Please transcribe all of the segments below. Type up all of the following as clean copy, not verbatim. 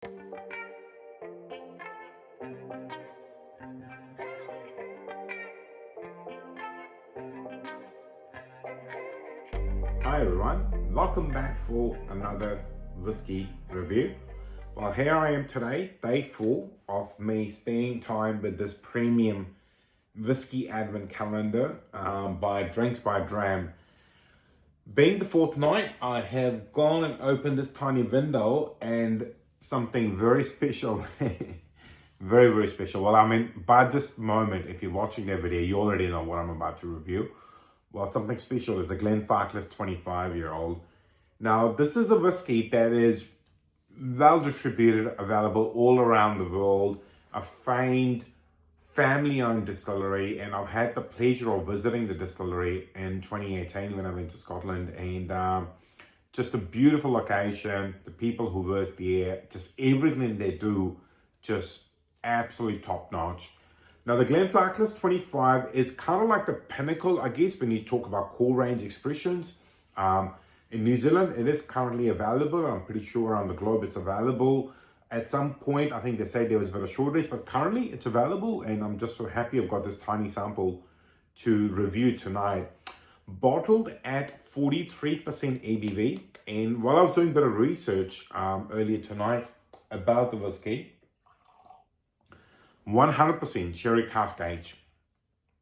Hi everyone, welcome back for another whiskey review. Well, here I am today, day 4 of me spending time with this premium whiskey advent calendar by Drinks by Dram. Being the 4th night, I have gone and opened this tiny window and something very special, very special. Well, I mean, by this moment, if you're watching the video, you already know what I'm about to review. Well, something special is the Glenfarclas 25-year-old. Now, this is a whiskey that is well distributed, available all around the world, a famed family-owned distillery, and I've had the pleasure of visiting the distillery in 2018 when I went to Scotland, and just a beautiful location, the people who work there, just everything they do, just absolutely top-notch. Now, the Glenfarclas 25 is kind of like the pinnacle, I guess, when you talk about core range expressions. In New Zealand, it is currently available. I'm pretty sure around the globe it's available. At some point, I think they say there was a bit of shortage, but currently it's available, and I'm just so happy I've got this tiny sample to review tonight. Bottled at 43% ABV, and while I was doing a bit of research earlier tonight about the whiskey, 100% sherry cask age.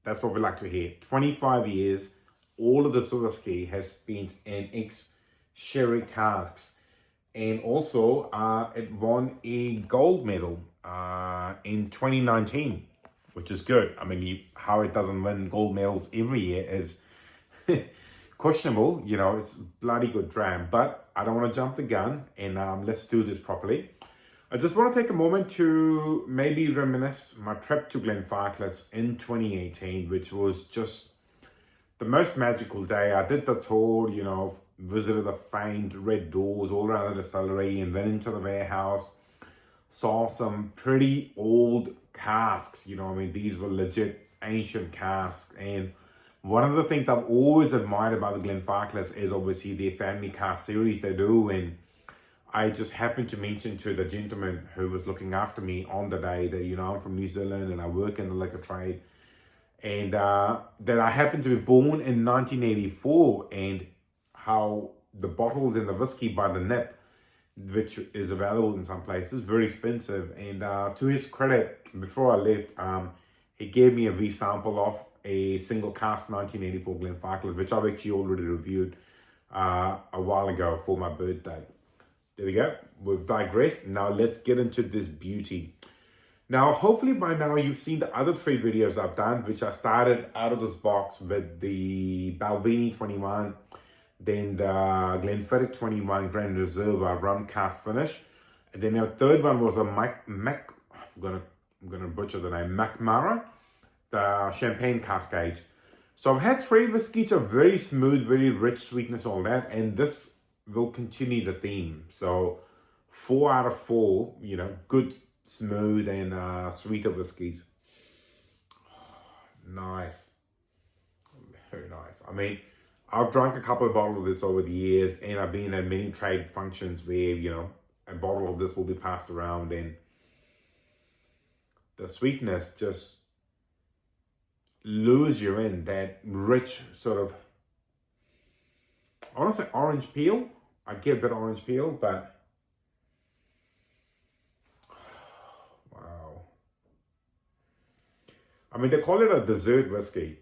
That's what we like to hear. 25 years, all of this whiskey has been in ex-sherry casks. And also, it won a gold medal in 2019, which is good. I mean, how it doesn't win gold medals every year is questionable. You know, it's bloody good dram. But I don't want to jump the gun, and let's do this properly. I just want to take a moment to maybe reminisce my trip to Glenfarclas in 2018, which was just the most magical day. I did the tour, you know, visited the famed red doors all around the distillery and then into the warehouse. Saw some pretty old casks, you know, I mean, these were legit ancient casks. And one of the things I've always admired about the Glenfarclas is obviously their family cask series they do. And I just happened to mention to the gentleman who was looking after me on the day that, you know, I'm from New Zealand and I work in the liquor trade, and that I happened to be born in 1984, and how the bottles and the whiskey by the nip, which is available in some places, very expensive. And to his credit, before I left, he gave me a wee sample of a single cask 1984 Glenfarclas, which I've actually already reviewed a while ago for my birthday. There we go. We've digressed. Now let's get into this beauty. Now, hopefully by now you've seen the other 3 videos I've done, which I started out of this box with the Balvenie 21, then the Glenfiddich 21 Grand Reserve rum cast finish, and then our third one was a I'm gonna butcher the name, McMara, the Champagne cask age. So I've had 3 whiskeys of very smooth, very rich sweetness, all that, and this will continue the theme. So 4 out of 4, you know, good, smooth and sweeter whiskies. Nice, very nice. I mean, I've drunk a couple of bottles of this over the years, and I've been at many trade functions where, you know, a bottle of this will be passed around, and the sweetness just lures you in. That rich sort of, I want to say orange peel. I get a bit of orange peel, but wow. I mean, they call it a dessert whiskey,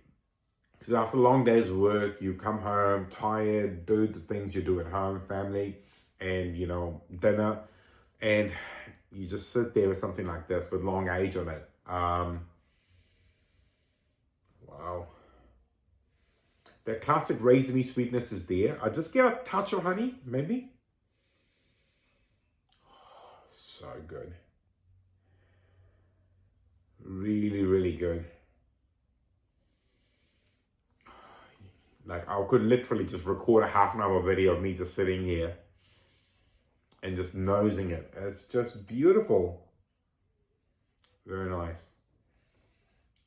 because after a long day's work, you come home tired, do the things you do at home, family, and, you know, dinner, and you just sit there with something like this with long age on it. Wow. That classic raisiny sweetness is there. I just get a touch of honey, maybe. Oh, so good. Really, really good. Like, I could literally just record a half-an-hour video of me just sitting here and just nosing it. It's just beautiful. Very nice.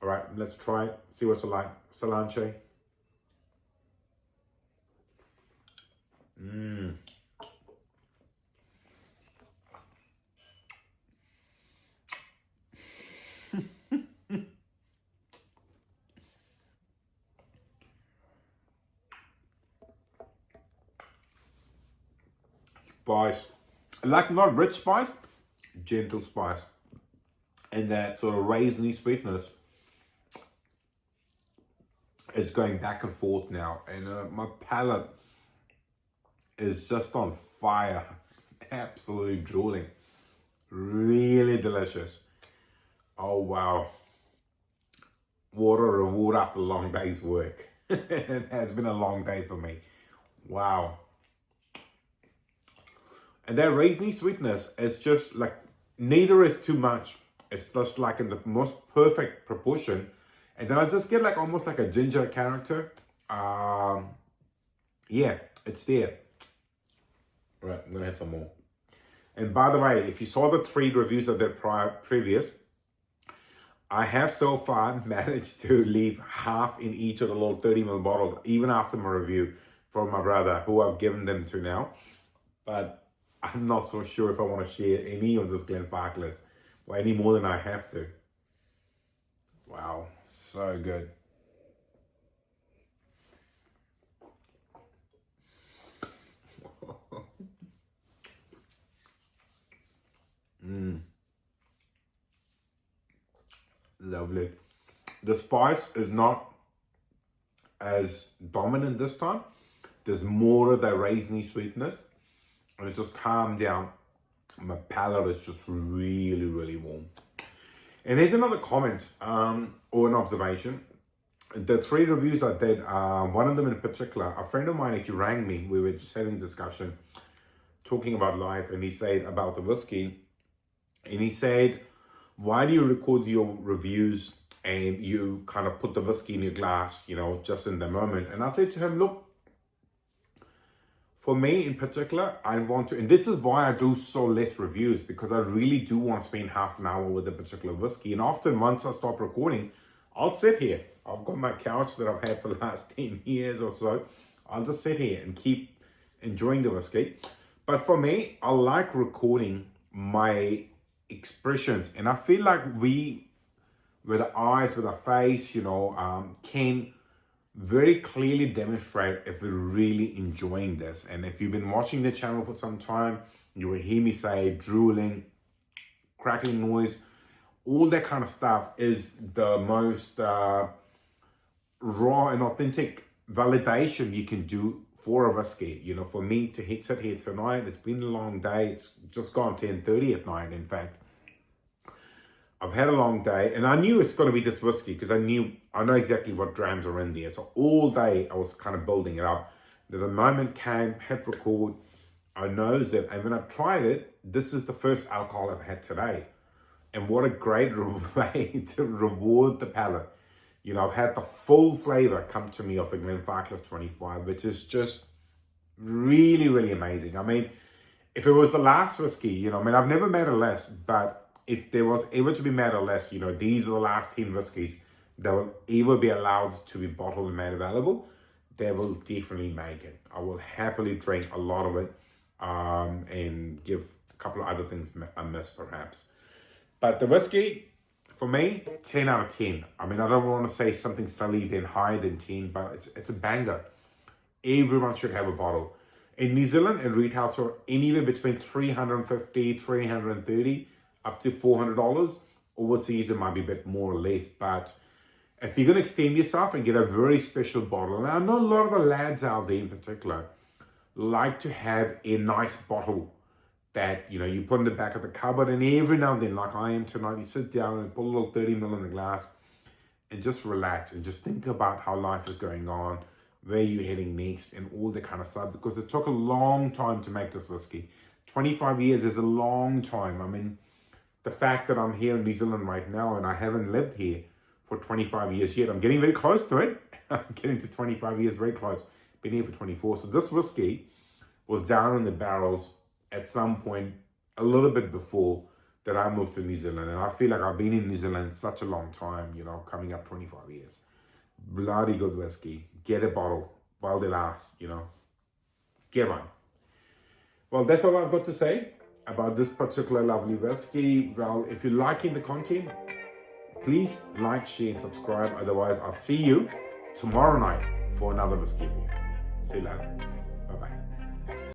All right, let's try it. See what's it like. Cilantro. spice. Like not rich spice, gentle spice. And that sort of raisiny sweetness is going back and forth now. And my palate is just on fire. Absolutely drooling. Really delicious. Oh wow. What a reward after a long day's work. It has been a long day for me. Wow. And that raisiny sweetness is just like, neither is too much. It's just like in the most perfect proportion. And then I just get like almost like a ginger character. Yeah, it's there. Right, I'm gonna have some more. And by the way, if you saw the 3 reviews of that previous, I have so far managed to leave half in each of the little 30ml bottles, even after my review from my brother, who I've given them to now. But I'm not so sure if I want to share any of this Glenfarclas, or any more than I have to. Wow, so good. Lovely. The spice is not as dominant this time. There's more of that raisiny sweetness, and it's just calmed down. My palate is just really, really warm. And there's another comment or an observation. The 3 reviews I did, one of them in particular, a friend of mine actually rang me. We were just having a discussion, talking about life, and he said about the whiskey, and he said, why do you record your reviews and you kind of put the whiskey in your glass, you know, just in the moment? And I said to him, look, for me in particular, I want to, and this is why I do so less reviews, because I really do want to spend half an hour with a particular whiskey. And often once I stop recording, I'll sit here. I've got my couch that I've had for the last 10 years or so. I'll just sit here and keep enjoying the whiskey. But for me, I like recording my expressions, and I feel like we, with our eyes, with our face, you know, can very clearly demonstrate if we're really enjoying this. And if you've been watching the channel for some time, you will hear me say drooling, crackling noise, all that kind of stuff is the most raw and authentic validation you can do for a whiskey. You know, for me to sit here tonight, it's been a long day. It's just gone 10:30 at night, in fact. I've had a long day, and I knew it's going to be this whiskey because I know exactly what drams are in there. So all day I was kind of building it up. The moment came, hit record, I knows it, and when I tried it, this is the first alcohol I've had today. And what a great way to reward the palate. You know, I've had the full flavor come to me of the Glenfarclas 25, which is just really, really amazing. I mean, if it was the last whiskey, you know, I mean, I've never made a less, but if there was ever to be made a less, you know, these are the last 10 whiskies that will ever be allowed to be bottled and made available, they will definitely make it. I will happily drink a lot of it and give a couple of other things a miss, perhaps. But the whiskey, for me, 10 out of 10. I mean, I don't want to say something silly then higher than 10, but it's a banger. Everyone should have a bottle. In New Zealand, it retails for anywhere between $350, $330, up to $400. Overseas, it might be a bit more or less. But if you're going to extend yourself and get a very special bottle, and I know a lot of the lads out there in particular like to have a nice bottle that, you know, you put in the back of the cupboard, and every now and then, like I am tonight, you sit down and put a little 30ml in the glass and just relax and just think about how life is going on, where you're heading next, and all that kind of stuff, because it took a long time to make this whiskey. 25 years is a long time. I mean, the fact that I'm here in New Zealand right now and I haven't lived here for 25 years yet, I'm getting very close to it. I'm getting to 25 years, very close. Been here for 24. So this whiskey was down in the barrels at some point a little bit before that I moved to New Zealand. And I feel like I've been in New Zealand such a long time, you know, coming up 25 years. Bloody good whiskey. Get a bottle while they last, you know. Get one. Well, that's all I've got to say about this particular lovely whiskey. Well, if you're liking the content, please like, share, subscribe. Otherwise, I'll see you tomorrow night for another whiskey review. See you later. Bye-bye.